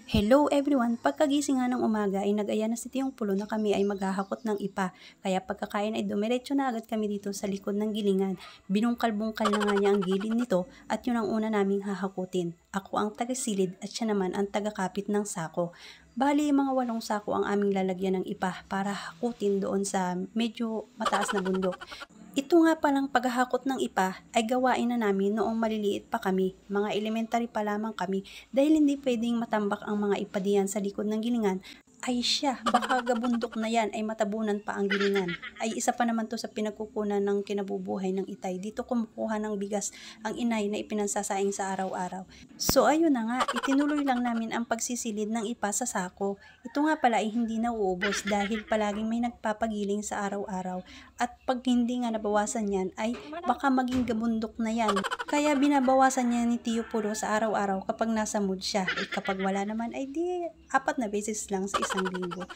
Hello everyone! Pagkagising nga ng umaga ay nag-aya na si Tiyong Pulo na kami ay maghahakot ng ipa. Kaya pagkakain ay dumiretso na agad kami dito sa likod ng gilingan. Binungkal-bungkal na nga niya ang gilid nito at yun ang una naming hahakutin. Ako ang taga-silid at siya naman ang taga-kapit ng sako. Bali, mga 8 sako ang aming lalagyan ng ipa para hakutin doon sa medyo mataas na bundok. Ito nga palang paghahakot ng ipa ay gawain na namin noong maliliit pa kami, mga elementary pa lamang kami, dahil hindi pwedeng matambak ang mga ipa diyan sa likod ng gilingan. Ay siya, baka gabundok na yan ay matabunan pa ang gilingan. Ay isa pa naman to sa pinagkukunan ng kinabubuhay ng itay. Dito kumukuha ng bigas ang inay na ipinansasaing sa araw-araw. So ayun na nga, itinuloy lang namin ang pagsisilid ng ipa sa sako. Ito nga pala ay hindi nauubos dahil palaging may nagpapagiling sa araw-araw. At pag hindi nga nabawasan yan ay baka maging gabundok na yan. Kaya binabawasan niya ni Tio Pulo sa araw-araw kapag nasa mood siya. At kapag wala naman ay di 4 na beses lang sa isang linggo.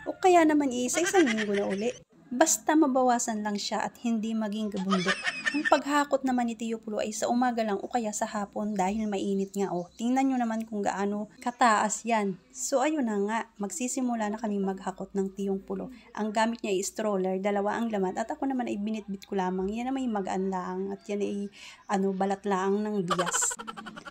O kaya naman sa isang linggo na uli. Basta mabawasan lang siya at hindi maging gabundok. Ang paghakot naman ni Tio Pulo ay sa umaga lang o kaya sa hapon dahil mainit nga. Tingnan nyo naman kung gaano kataas yan. So ayun na nga, magsisimula na kami maghakot ng Tiyong Pulo. Ang gamit niya ay stroller, 2 ang laman at ako naman ay binitbit ko lamang. Yan na may magaan lang at yan ay balat lang ng bias.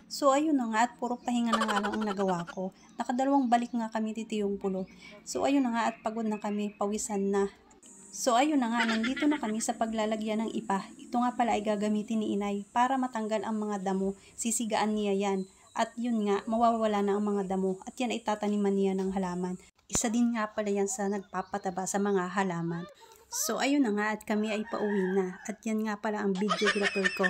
So ayun na nga at puro pahinga na nga lang ang nagawa ko. Nakadalawang balik nga kami ni Tiyong Pulo. So ayun na nga at pagod na kami, pawisan na. So ayun na nga, nandito na kami sa paglalagyan ng ipa. Ito nga pala ay gagamitin ni inay para matanggal ang mga damo. Sisigaan niya yan. At yun nga, mawawala na ang mga damo. At yan ay tataniman niya ng halaman. Isa din nga pala yan sa nagpapataba sa mga halaman. So ayun na nga at kami ay pauwi na. At yan nga pala ang videographer ko.